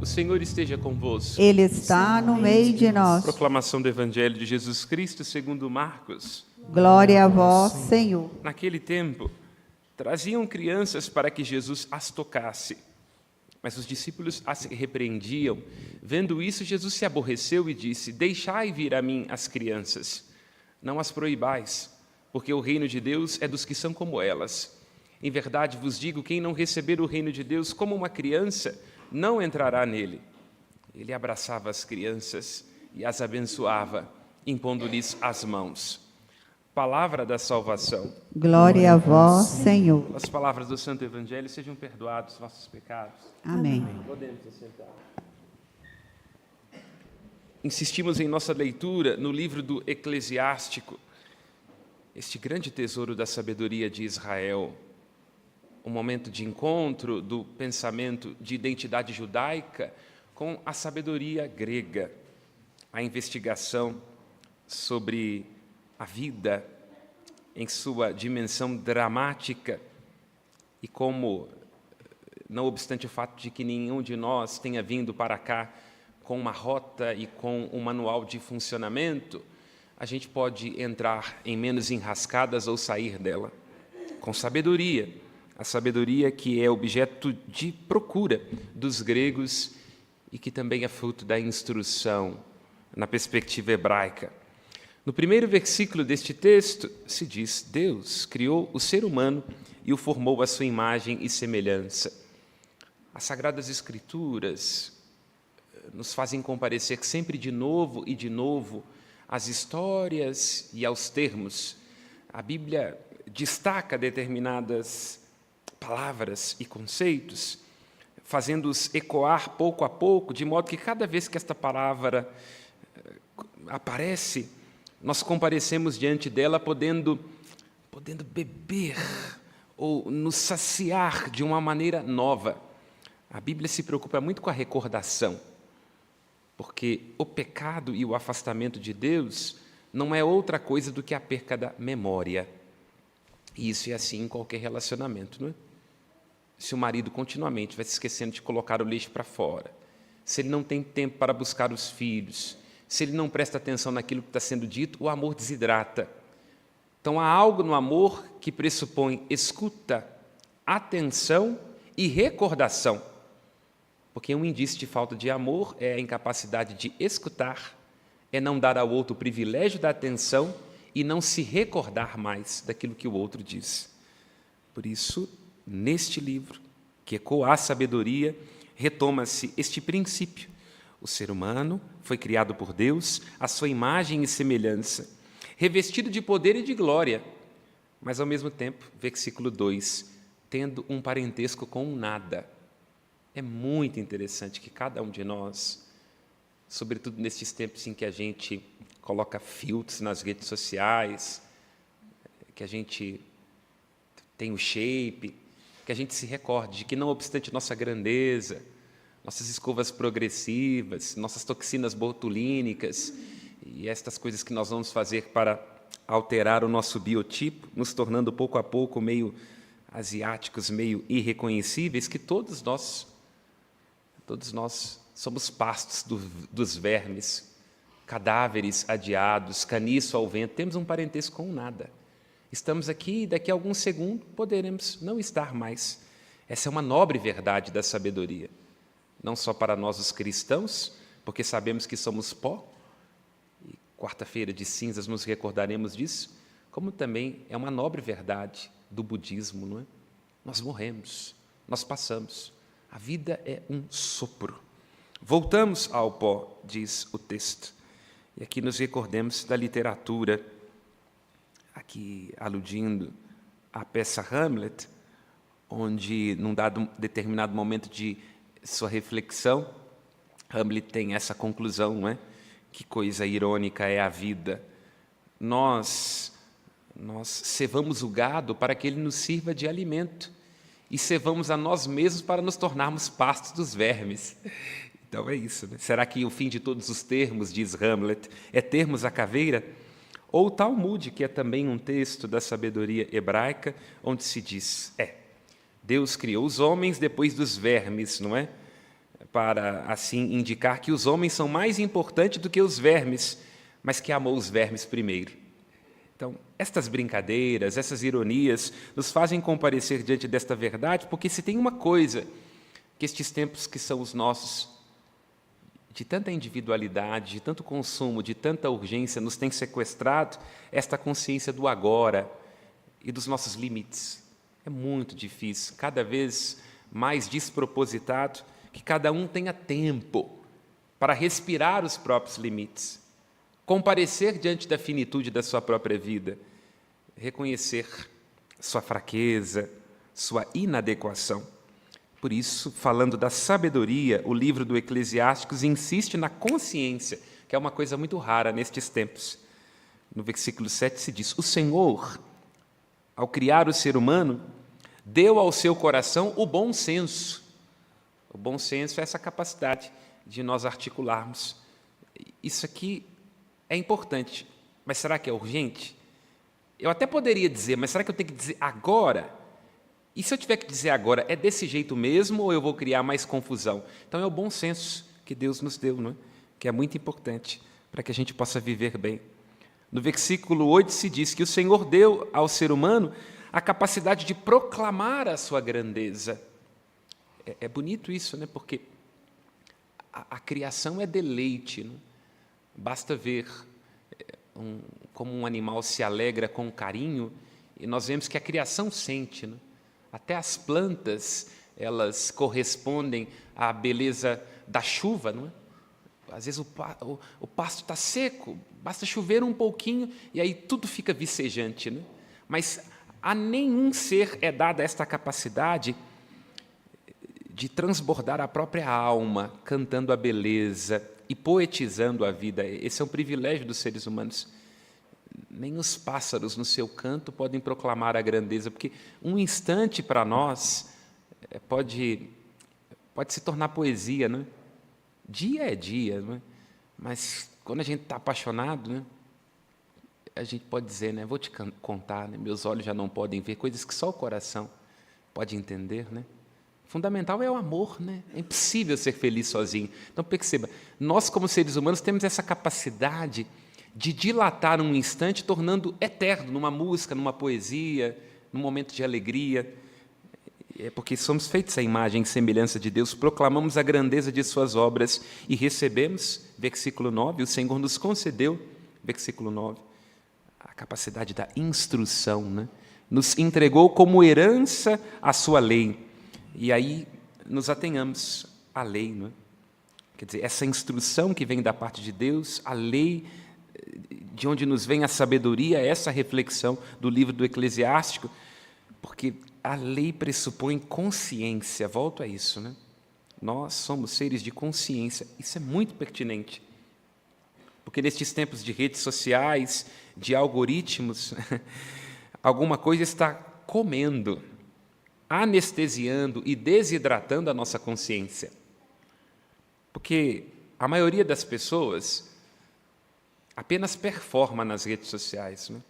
O Senhor esteja convosco. Ele está no meio de nós. Proclamação do Evangelho de Jesus Cristo segundo Marcos. Glória a vós, Senhor. Naquele tempo, traziam crianças para que Jesus as tocasse. Mas os discípulos as repreendiam. Vendo isso, Jesus se aborreceu e disse: Deixai vir a mim as crianças, não as proibais, porque o reino de Deus é dos que são como elas. Em verdade vos digo, quem não receber o reino de Deus como uma criança, não entrará nele. Ele abraçava as crianças e as abençoava, impondo-lhes as mãos. Palavra da salvação. Glória a vós, Senhor. As palavras do Santo Evangelho, sejam perdoados os vossos pecados. Amém. Podemos assentar. Insistimos em nossa leitura no livro do Eclesiástico, este grande tesouro da sabedoria de Israel, um momento de encontro do pensamento de identidade judaica com a sabedoria grega, a investigação sobre a vida em sua dimensão dramática e como, não obstante o fato de que nenhum de nós tenha vindo para cá com uma rota e com um manual de funcionamento, a gente pode entrar em menos enrascadas ou sair dela com sabedoria, a sabedoria que é objeto de procura dos gregos e que também é fruto da instrução na perspectiva hebraica. No primeiro versículo deste texto se diz: Deus criou o ser humano e o formou à sua imagem e semelhança. As Sagradas Escrituras nos fazem comparecer sempre de novo e de novo às histórias e aos termos. A Bíblia destaca determinadas palavras e conceitos, fazendo-os ecoar pouco a pouco, de modo que cada vez que esta palavra aparece, nós comparecemos diante dela podendo beber ou nos saciar de uma maneira nova. A Bíblia se preocupa muito com a recordação, porque o pecado e o afastamento de Deus não é outra coisa do que a perca da memória. E isso é assim em qualquer relacionamento, não é? Se o marido continuamente vai se esquecendo de colocar o lixo para fora, se ele não tem tempo para buscar os filhos, se ele não presta atenção naquilo que está sendo dito, o amor desidrata. Então, há algo no amor que pressupõe escuta, atenção e recordação. Porque um indício de falta de amor é a incapacidade de escutar, é não dar ao outro o privilégio da atenção e não se recordar mais daquilo que o outro diz. Por isso, neste livro, que ecoa a sabedoria, retoma-se este princípio. O ser humano foi criado por Deus, à sua imagem e semelhança, revestido de poder e de glória, mas, ao mesmo tempo, versículo 2, tendo um parentesco com o nada. É muito interessante que cada um de nós, sobretudo nestes tempos em que a gente coloca filtros nas redes sociais, que a gente tem o shape, que a gente se recorde de que, não obstante nossa grandeza, nossas escovas progressivas, nossas toxinas botulínicas e estas coisas que nós vamos fazer para alterar o nosso biotipo, nos tornando pouco a pouco meio asiáticos, meio irreconhecíveis, que todos nós somos pastos dos vermes, cadáveres adiados, caniço ao vento, temos um parentesco com o nada. Estamos aqui e daqui a alguns segundos poderemos não estar mais. Essa é uma nobre verdade da sabedoria. Não só para nós os cristãos, porque sabemos que somos pó, e quarta-feira de cinzas nos recordaremos disso, como também é uma nobre verdade do budismo, não é? Nós morremos, nós passamos. A vida é um sopro. Voltamos ao pó, diz o texto. E aqui nos recordemos da literatura, aqui aludindo à peça Hamlet, onde, num dado determinado momento de sua reflexão, Hamlet tem essa conclusão, não é? Que coisa irônica é a vida. Nós cevamos o gado para que ele nos sirva de alimento e cevamos a nós mesmos para nos tornarmos pastos dos vermes. Então é isso, né? Será que o fim de todos os termos, diz Hamlet, é termos a caveira? Ou o Talmud, que é também um texto da sabedoria hebraica, onde se diz, Deus criou os homens depois dos vermes, não é? Para, assim, indicar que os homens são mais importantes do que os vermes, mas que amou os vermes primeiro. Então, estas brincadeiras, essas ironias, nos fazem comparecer diante desta verdade, porque se tem uma coisa que estes tempos que são os nossos, de tanta individualidade, de tanto consumo, de tanta urgência, nos tem sequestrado, esta consciência do agora e dos nossos limites. É muito difícil, cada vez mais despropositado, que cada um tenha tempo para respirar os próprios limites, comparecer diante da finitude da sua própria vida, reconhecer sua fraqueza, sua inadequação. Por isso, falando da sabedoria, o livro do Eclesiásticos insiste na consciência, que é uma coisa muito rara nestes tempos. No versículo 7 se diz, o Senhor, ao criar o ser humano, deu ao seu coração o bom senso. O bom senso é essa capacidade de nós articularmos. Isso aqui é importante, mas será que é urgente? Eu até poderia dizer, mas será que eu tenho que dizer agora? E se eu tiver que dizer agora, é desse jeito mesmo ou eu vou criar mais confusão? Então é o bom senso que Deus nos deu, não é? Que é muito importante para que a gente possa viver bem. No versículo 8 se diz que o Senhor deu ao ser humano a capacidade de proclamar a sua grandeza. É bonito isso, né? Porque a criação é deleite. Não? Basta ver como um animal se alegra com carinho e nós vemos que a criação sente. Não? Até as plantas, elas correspondem à beleza da chuva. Não é? Às vezes o pasto está seco, basta chover um pouquinho e aí tudo fica vicejante. Não é? Mas a nenhum ser é dada esta capacidade de transbordar a própria alma, cantando a beleza e poetizando a vida. Esse é um privilégio dos seres humanos. Nem os pássaros, no seu canto, podem proclamar a grandeza, porque um instante para nós pode se tornar poesia, não é? Dia é dia, não é? Mas quando a gente está apaixonado, né, a gente pode dizer, né, vou te contar, né, meus olhos já não podem ver, coisas que só o coração pode entender, né? Fundamental é o amor, né? É impossível ser feliz sozinho. Então, perceba, nós como seres humanos temos essa capacidade de dilatar um instante, tornando eterno numa música, numa poesia, num momento de alegria. É porque somos feitos à imagem e semelhança de Deus, proclamamos a grandeza de suas obras e recebemos, versículo 9, o Senhor nos concedeu, versículo 9, a capacidade da instrução, né? Nos entregou como herança a sua lei. E aí nos atenhamos à lei, não é? Quer dizer, essa instrução que vem da parte de Deus, a lei, de onde nos vem a sabedoria, essa reflexão do livro do Eclesiástico, porque a lei pressupõe consciência, volto a isso, né? Nós somos seres de consciência, isso é muito pertinente, porque nestes tempos de redes sociais, de algoritmos, alguma coisa está comendo, anestesiando e desidratando a nossa consciência. Porque a maioria das pessoas apenas performa nas redes sociais, né?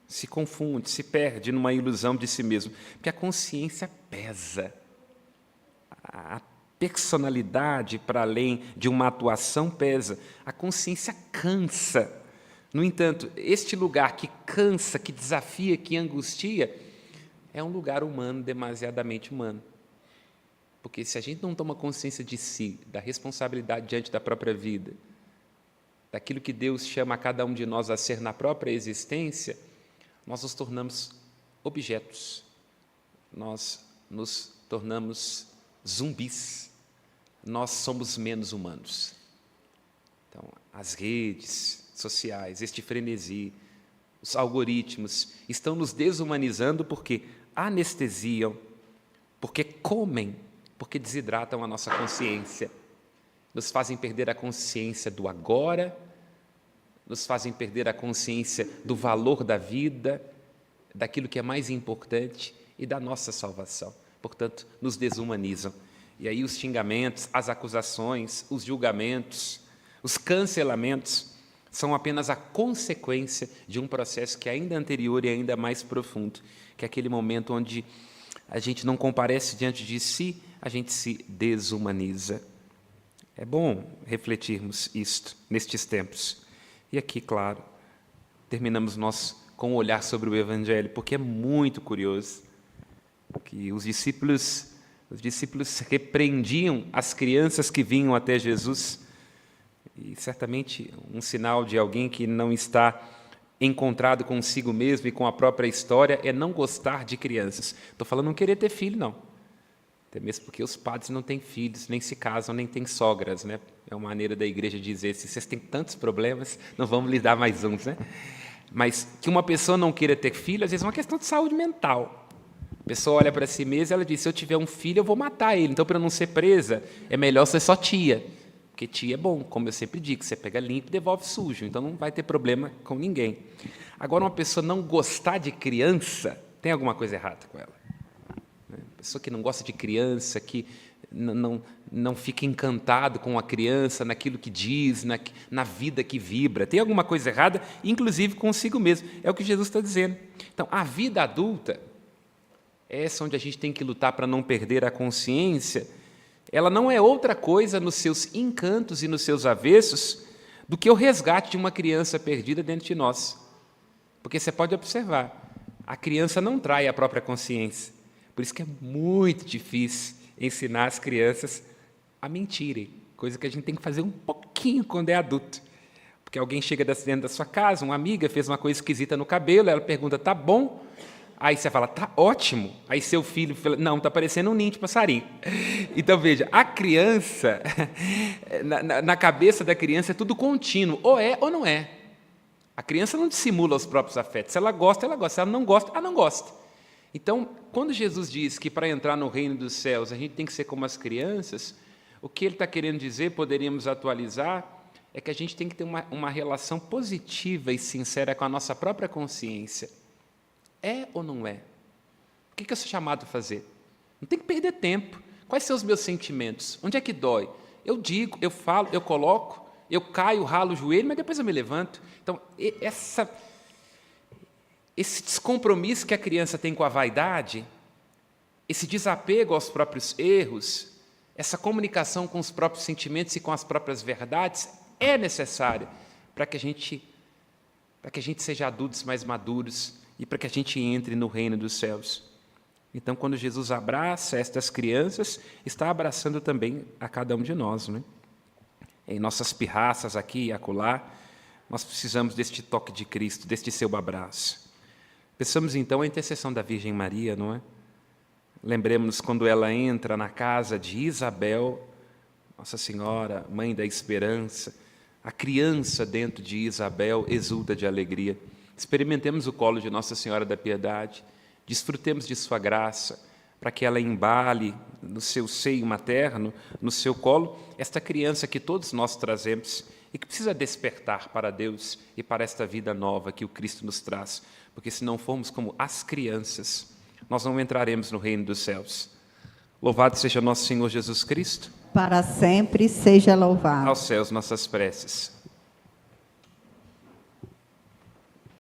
Se confunde, se perde numa ilusão de si mesmo, porque a consciência pesa. A personalidade, para além de uma atuação, pesa. A consciência cansa. No entanto, este lugar que cansa, que desafia, que angustia, é um lugar humano, demasiadamente humano. Porque se a gente não toma consciência de si, da responsabilidade diante da própria vida, daquilo que Deus chama a cada um de nós a ser na própria existência, nós nos tornamos objetos, nós nos tornamos zumbis, nós somos menos humanos. Então, as redes sociais, este frenesi, os algoritmos estão nos desumanizando porque anestesiam, porque comem, porque desidratam a nossa consciência, nos fazem perder a consciência do agora, nos fazem perder a consciência do valor da vida, daquilo que é mais importante e da nossa salvação. Portanto, nos desumanizam. E aí os xingamentos, as acusações, os julgamentos, os cancelamentos são apenas a consequência de um processo que é ainda anterior e ainda mais profundo, que é aquele momento onde a gente não comparece diante de si, a gente se desumaniza. É bom refletirmos isto nestes tempos. E aqui, claro, terminamos nós com um olhar sobre o Evangelho, porque é muito curioso que os discípulos repreendiam as crianças que vinham até Jesus, e certamente um sinal de alguém que não está encontrado consigo mesmo e com a própria história é não gostar de crianças. Estou falando não querer ter filho, não. Até mesmo porque os padres não têm filhos, nem se casam, nem têm sogras, né? É uma maneira da igreja dizer, se vocês têm tantos problemas, não vamos lhes dar mais uns, né? Mas que uma pessoa não queira ter filho, às vezes é uma questão de saúde mental. A pessoa olha para si mesma e ela diz, se eu tiver um filho, eu vou matar ele. Então, para não ser presa, é melhor ser só tia. Porque tia é bom, como eu sempre digo, você pega limpo e devolve sujo, então não vai ter problema com ninguém. Agora, uma pessoa não gostar de criança, tem alguma coisa errada com ela. Pessoa que não gosta de criança, que não fica encantado com a criança, naquilo que diz, na vida que vibra. Tem alguma coisa errada, inclusive consigo mesmo. É o que Jesus está dizendo. Então, a vida adulta, essa onde a gente tem que lutar para não perder a consciência, ela não é outra coisa nos seus encantos e nos seus avessos do que o resgate de uma criança perdida dentro de nós. Porque você pode observar, a criança não trai a própria consciência. Por isso que é muito difícil ensinar as crianças a mentirem, coisa que a gente tem que fazer um pouquinho quando é adulto. Porque alguém chega dentro da sua casa, uma amiga fez uma coisa esquisita no cabelo, ela pergunta, tá bom? Aí você fala, tá ótimo. Aí seu filho fala, não, tá parecendo um ninho de passarinho. Então, veja, a criança, na cabeça da criança é tudo contínuo, ou é ou não é. A criança não dissimula os próprios afetos. Se ela gosta, ela gosta. Se ela não gosta, ela não gosta. Então, quando Jesus diz que para entrar no reino dos céus a gente tem que ser como as crianças, o que ele está querendo dizer, poderíamos atualizar, é que a gente tem que ter uma relação positiva e sincera com a nossa própria consciência. É ou não é? O que eu sou chamado a fazer? Não tem que perder tempo. Quais são os meus sentimentos? Onde é que dói? Eu digo, eu falo, eu coloco, eu caio, ralo o joelho, mas depois eu me levanto. Então, esse descompromisso que a criança tem com a vaidade, esse desapego aos próprios erros, essa comunicação com os próprios sentimentos e com as próprias verdades é necessária para que a gente seja adultos mais maduros e para que a gente entre no reino dos céus. Então, quando Jesus abraça estas crianças, está abraçando também a cada um de nós, né? Em nossas pirraças aqui e acolá, nós precisamos deste toque de Cristo, deste seu abraço. Pensamos, então, a intercessão da Virgem Maria, não é? Lembremos-nos quando ela entra na casa de Isabel, Nossa Senhora, Mãe da Esperança, a criança dentro de Isabel exulta de alegria. Experimentemos o colo de Nossa Senhora da Piedade, desfrutemos de sua graça, para que ela embale no seu seio materno, no seu colo, esta criança que todos nós trazemos e que precisa despertar para Deus e para esta vida nova que o Cristo nos traz, porque se não formos como as crianças, nós não entraremos no reino dos céus. Louvado seja nosso Senhor Jesus Cristo. Para sempre seja louvado. Aos céus nossas preces.